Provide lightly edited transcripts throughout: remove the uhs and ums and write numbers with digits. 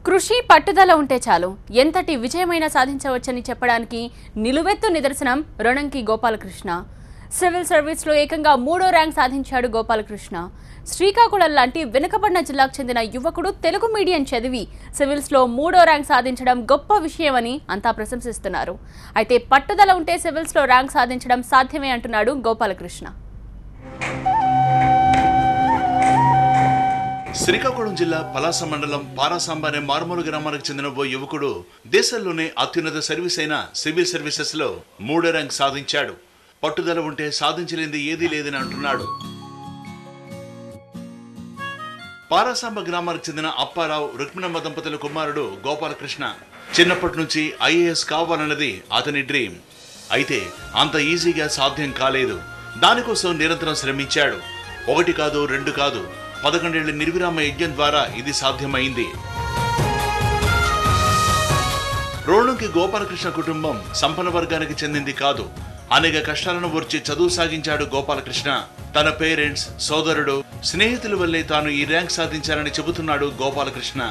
కృషి పట్టుదల ఉంటే చాలు ఎంతటి విజయమైనా సాధించవచ్చని చెప్పడానికి నిలువెత్తు నిదర్శనం రణంకి గోపాలకృష్ణ. సివిల్ సర్వీస్లో ఏకంగా 3వ ర్యాంక్ సాధించాడు గోపాలకృష్ణ. శ్రీకాకుళం లాంటి వెనుకబడిన జిల్లాకు చెందిన యువకుడు తెలుగు మీడియం చదివి సివిల్స్లో 3వ ర్యాంక్ సాధించడం గొప్ప విషయమని అంతా ప్రశంసిస్తున్నారు. అయితే పట్టుదల ఉంటే సివిల్స్లో ర్యాంక్ సాధించడం సాధ్యమే అంటున్నాడు గోపాలకృష్ణ. శ్రీకాకుళం జిల్లా పలాస మండలం పారాసాంబ అనే మారుమూల గ్రామానికి చెందిన ఓ యువకుడు దేశంలోనే అత్యున్నత సర్వీస్ అయిన సివిల్ సర్వీసెస్ లో 3వ ర్యాంక్ సాధించాడు. పట్టుదల ఉంటే సాధించలేనిది ఏదీ లేదని అంటున్నాడు. పారాసాంబ గ్రామానికి చెందిన అప్పారావు రుక్మిణమ్మ దంపతుల కుమారుడు గోపాలకృష్ణ. చిన్నప్పటి నుంచి ఐఏఎస్ కావాలన్నది అతని డ్రీమ్. అయితే అంత ఈజీగా సాధ్యం కాలేదు. దానికోసం నిరంతరం శ్రమించాడు. 1 కాదు 2 కాదు 11 ఏళ్ల నిర్విరామ యజ్ఞం ద్వారా ఇది సాధ్యమైంది. రోణంకి గోపాలకృష్ణ కుటుంబం సంపన్న వర్గానికి చెందింది కాదు. అనేక కష్టాలను ఓర్చి చదువు సాగించాడు గోపాలకృష్ణ. తన పేరెంట్స్, సోదరుడు, స్నేహితుల వల్లే తాను ఈ ర్యాంక్ సాధించాలని చెబుతున్నాడు గోపాలకృష్ణ.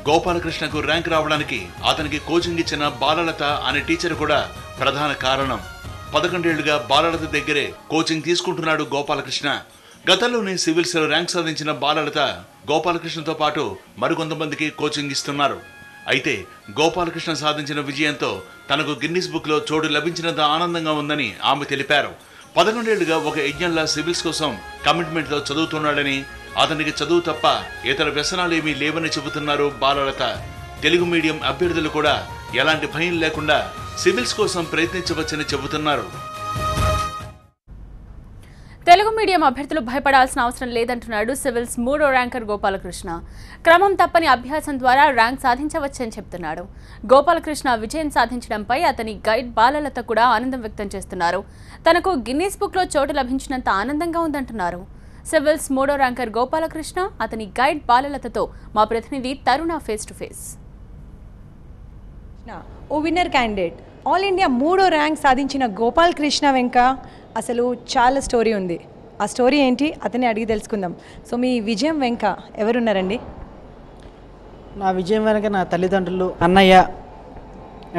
గోపాలకృష్ణకు ర్యాంక్ రావడానికి అతనికి కోచింగ్ ఇచ్చిన బాలలత అనే టీచర్ కూడా ప్రధాన కారణం. 11 ఏళ్లుగా బాలలత దగ్గరే కోచింగ్ తీసుకుంటున్నాడు గోపాలకృష్ణ. గతంలోనే సివిల్స్ లో ర్యాంక్ సాధించిన బాలలత గోపాలకృష్ణతో పాటు మరికొంతమందికి కోచింగ్ ఇస్తున్నారు. అయితే గోపాలకృష్ణ సాధించిన విజయంతో తనకు గిన్నిస్ బుక్ లో చోటు లభించినంత ఆనందంగా ఉందని ఆమె తెలిపారు. 11 ఏళ్లుగా ఒక యజ్ఞంలా సివిల్స్ కోసం కమిట్మెంట్ తో చదువుతున్నాడని, అతనికి చదువు తప్ప ఇతర వ్యసనాలేమీ లేవని చెబుతున్నారు బాలలత. తెలుగు మీడియం అభ్యర్థులు కూడా ఎలాంటి భయం లేకుండా సివిల్స్ కోసం ప్రయత్నించవచ్చని చెబుతున్నారు. తెలుగు మీడియం అభ్యర్థులు భయపడాల్సిన అవసరం లేదంటున్నాడు సివిల్స్ 3వ ర్యాంకర్ గోపాలకృష్ణ. క్రమం తప్పని అభ్యాసం ద్వారా ర్యాంక్ సాధించవచ్చని చెప్తున్నాడు. గోపాలకృష్ణ విజయం సాధించడంపై అతని గైడ్ బాలలత కూడా ఆనందం వ్యక్తం చేస్తున్నారు. తనకు గిన్నీస్ బుక్ లో చోటు లభించినంత ఆనందంగా ఉందంటున్నారు. సివిల్స్ 3వ ర్యాంకర్ గోపాలకృష్ణ, అతని గైడ్ బాలలతతో మా ప్రతినిధి తరుణ ఫేస్ టు ఫేస్. ఓ విన్నర్ క్యాండిడేట్ ఆల్ ఇండియా 3వ ర్యాంక్ సాధించిన గోపాలకృష్ణ వెంక అసలు చాలా స్టోరీ ఉంది. ఆ స్టోరీ ఏంటి అతన్ని అడిగి తెలుసుకుందాం. సో మీ విజయం వెంక ఎవరున్నారండి? నా విజయం వెనక నా తల్లిదండ్రులు, అన్నయ్య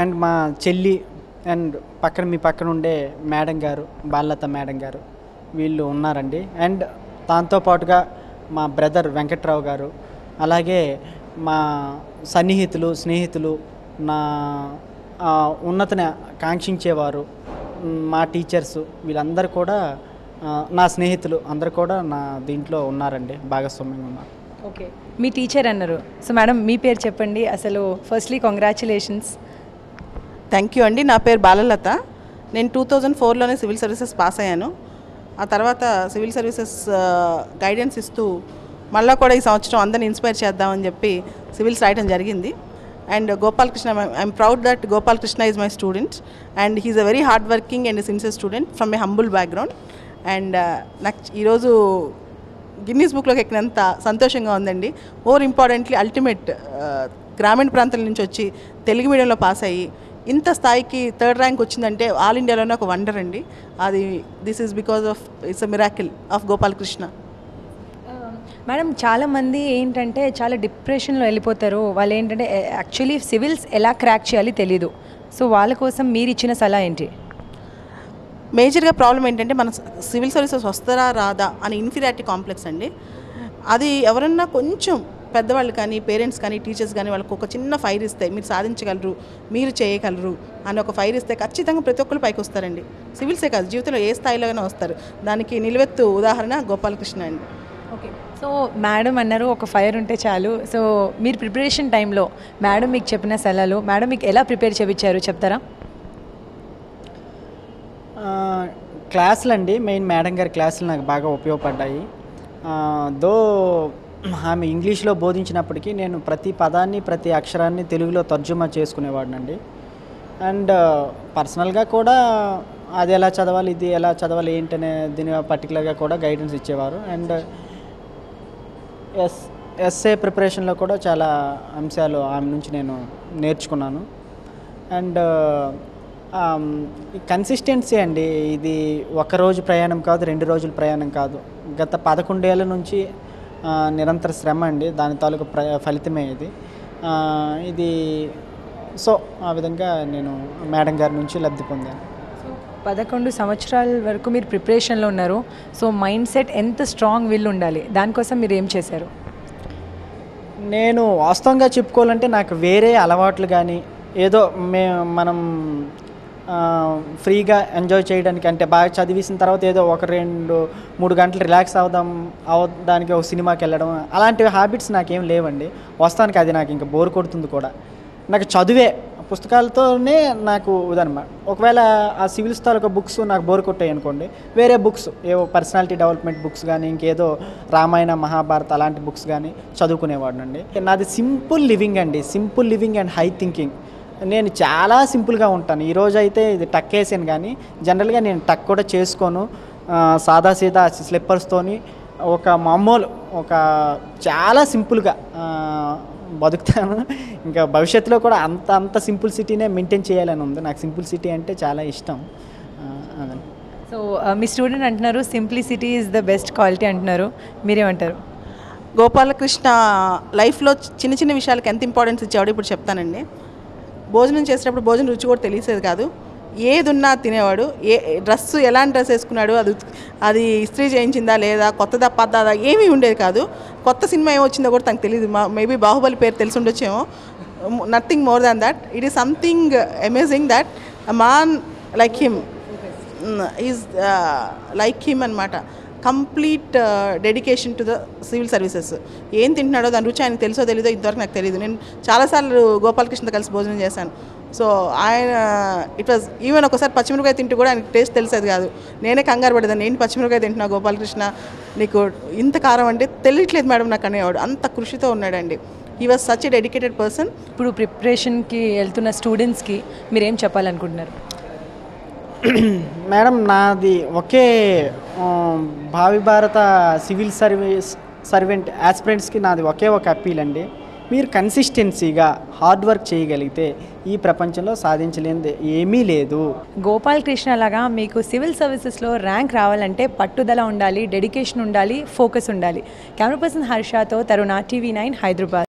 అండ్ మా చెల్లి అండ్ మీ పక్కన ఉండే మేడం గారు, బాలలత మేడం గారు, వీళ్ళు ఉన్నారండి. అండ్ దాంతోపాటుగా మా బ్రదర్ వెంకట్రావు గారు, అలాగే మా సన్నిహితులు, స్నేహితులు, నా ఉన్నతిని కాంక్షించేవారు, మా టీచర్స్, వీళ్ళందరూ కూడా నా స్నేహితులు అందరూ కూడా నా దీంట్లో ఉన్నారండి, భాగస్వామ్యంగా ఉన్నారు. ఓకే, మీ టీచర్ అన్నారు. సో మేడం మీ పేరు చెప్పండి. అసలు ఫస్ట్లీ కంగ్రాచులేషన్స్. థ్యాంక్ యూ అండి. నా పేరు బాలలత. నేను 2004లోనే సివిల్ సర్వీసెస్ పాస్ అయ్యాను. ఆ తర్వాత సివిల్ సర్వీసెస్ గైడెన్స్ ఇస్తూ మళ్ళీ కూడా ఈ సంవత్సరం అందరిని ఇన్స్పైర్ చేద్దామని చెప్పి సివిల్స్ రాయడం జరిగింది. And Gopalkrishna, I'm proud that Gopalkrishna is my student and he's a very hard working and a sincere student from a humble background. And నాకు ఈరోజు గిన్నీస్ బుక్లోకి ఎక్కినంత సంతోషంగా ఉందండి. మోర్ ఇంపార్టెంట్లీ అల్టిమేట్ గ్రామీణ ప్రాంతాల నుంచి వచ్చి తెలుగు మీడియంలో పాస్ అయ్యి ఇంత స్థాయికి 3rd ర్యాంక్ వచ్చిందంటే ఆల్ ఇండియాలోనే ఒక వండర్ అండి. అది this is because of it's a miracle of Gopalakrishna. Madam చాలామంది ఏంటంటే చాలా డిప్రెషన్లో వెళ్ళిపోతారు. వాళ్ళు ఏంటంటే యాక్చువల్లీ సివిల్స్ ఎలా క్రాక్ చేయాలి తెలీదు. సో వాళ్ళ కోసం మీరు ఇచ్చిన సలహా ఏంటి? మేజర్గా ప్రాబ్లం ఏంటంటే మన సివిల్ సర్వీసెస్ వస్తారా రాదా అని ఇన్ఫీరియారిటీ కాంప్లెక్స్ అండి. అది ఎవరన్నా కొంచెం పెద్దవాళ్ళు కానీ, పేరెంట్స్ కానీ, టీచర్స్ కానీ వాళ్ళకి ఒక చిన్న ఫైర్ ఇస్తే మీరు సాధించగలరు, మీరు చేయగలరు అని ఒక ఫైర్ ఇస్తే ఖచ్చితంగా ప్రతి ఒక్కరు పైకి వస్తారండి. సివిల్సే కాదు, జీవితంలో ఏ స్థాయిలోనే వస్తారు. దానికి నిలువెత్తు ఉదాహరణ గోపాలకృష్ణ అండి. ఓకే, సో మేడం అన్నారు ఒక ఫైర్ ఉంటే చాలు. సో మీరు ప్రిపరేషన్ టైంలో మేడం మీకు చెప్పిన సలహాలు, మేడం మీకు ఎలా ప్రిపేర్ చేయించారు చెప్తారా? క్లాసులు అండి, మెయిన్ మేడం గారి క్లాసులు నాకు బాగా ఉపయోగపడ్డాయి. దో ఆమె ఇంగ్లీష్లో బోధించినప్పటికీ నేను ప్రతి పదాన్ని, ప్రతి అక్షరాన్ని తెలుగులో తర్జుమా చేసుకునేవాడినండి. అండ్ పర్సనల్గా కూడా అది ఎలా చదవాలి, ఇది ఎలా చదవాలి ఏంటనే దీని పర్టికులర్గా కూడా గైడెన్స్ ఇచ్చేవారు. అండ్ ఎస్ఏ ప్రిపరేషన్లో కూడా చాలా అంశాలు ఆమె నుంచి నేను నేర్చుకున్నాను. అండ్ కన్సిస్టెన్సీ అండి, ఇది 1 రోజు ప్రయాణం కాదు, 2 రోజుల ప్రయాణం కాదు. గత 11 ఏళ్ళ నుంచి నిరంతర శ్రమ అండి, దాని తాలూకు ఫలితమే ఇది. ఇది సో ఆ విధంగా నేను మేడం గారి నుంచి లబ్ధి పొందాను. 11 సంవత్సరాల వరకు మీరు ప్రిపరేషన్లో ఉన్నారు. సో మైండ్ సెట్ ఎంత స్ట్రాంగ్ విల్ ఉండాలి, దానికోసం మీరు ఏం చేశారు? నేను వాస్తవంగా చెప్పుకోవాలంటే నాకు వేరే అలవాట్లు కానీ ఏదో మనం ఫ్రీగా ఎంజాయ్ చేయడానికి, అంటే బాగా చదివేసిన తర్వాత ఏదో 1-2-3 గంటలు రిలాక్స్ అవడానికి ఒక సినిమాకి వెళ్ళడం, అలాంటి హ్యాబిట్స్ నాకేం లేవండి. వాస్తవానికి అది నాకు ఇంకా బోర్ కొడుతుంది కూడా. నాకు చదివే పుస్తకాలతోనే నాకు ఇదన్నమాట. ఒకవేళ ఆ సివిల్స్ తాలూకా బుక్స్ నాకు బోర్ కొట్టాయి అనుకోండి, వేరే బుక్స్ ఏవో పర్సనాలిటీ డెవలప్మెంట్ బుక్స్ కానీ ఇంకేదో రామాయణ మహాభారత అలాంటి బుక్స్ కానీ చదువుకునేవాడినండి. నాది సింపుల్ లివింగ్ అండి, simple living and high thinking. నేను చాలా సింపుల్గా ఉంటాను. ఈరోజు అయితే ఇది టక్ వేసాను, కానీ జనరల్గా నేను టక్ కూడా చేసుకోను. సాదాసీదా స్లిప్పర్స్తోని ఒక మామూలు చాలా సింపుల్గా బతుకుతాను. ఇంకా భవిష్యత్తులో కూడా అంత సింపుల్ సిటీనే మెయింటైన్ చేయాలని ఉంది. నాకు సింపుల్ సిటీ అంటే చాలా ఇష్టం. అదండి. సో మీ స్టూడెంట్ అంటున్నారు simplicity is the best quality అంటున్నారు, మీరేమంటారు? గోపాలకృష్ణ లైఫ్లో చిన్న చిన్న విషయాలకు ఎంత ఇంపార్టెన్స్ ఇచ్చేవాడు ఇప్పుడు చెప్తానండి. భోజనం చేసేటప్పుడు భోజనం రుచి కూడా తెలిసేది కాదు. ఏది ఉన్నా తినేవాడు. డ్రెస్సు ఎలాంటి డ్రెస్ వేసుకున్నాడు, అది ఇస్త్రీ చేయించిందా లేదా, కొత్తదా పద్దాదా ఏమీ ఉండేది కాదు. కొత్త సినిమా ఏమొచ్చిందో కూడా తనకు తెలియదు. మేబీ బాహుబలి పేరు తెలిసి ఉండొచ్చేమో. Nothing more than that. It is something amazing that a man like him is like him అనమాట. Complete dedication to the civil services. ఏం తింటున్నాడో దాని రుచి ఆయనకు తెలుసో తెలీదో ఇంతవరకు నాకు తెలియదు. నేను చాలాసార్లు గోపాలకృష్ణతో కలిసి భోజనం చేశాను. సో ఆయన ఇట్ వాజ్ ఈవెన్ ఒకసారి పచ్చిమిరపకాయ తింటూ కూడా ఆయనకు టేస్ట్ తెలిసేది కాదు. నేనే కంగారు పడేదాన్ని, నేను పచ్చిమిరపకాయ తింటున్నా గోపాలకృష్ణ, నీకు ఇంత కారం అంటే తెలియట్లేదు మేడం నాకు అనేవాడు. అంత కృషితో ఉన్నాడండి. He was such a dedicated person. ఇప్పుడు ప్రిపరేషన్కి వెళ్తున్న స్టూడెంట్స్కి మీరేం చెప్పాలనుకుంటున్నారు? మేడం, నాది ఒకే భావి భారత సివిల్ సర్వెంట్ ఆస్పిరెంట్స్కి నాది ఒకే ఒక అప్పీల్ అండి. మీరు కన్సిస్టెన్సీగా హార్డ్ వర్క్ చేయగలిగితే ఈ ప్రపంచంలో సాధించలేనిది ఏమీ లేదు. గోపాలకృష్ణ లాగా మీకు సివిల్ సర్వీసెస్లో ర్యాంక్ రావాలంటే పట్టుదల ఉండాలి, డెడికేషన్ ఉండాలి, ఫోకస్ ఉండాలి. కెమెరా పర్సన్ హర్షతో తరుణ, TV9 హైదరాబాద్.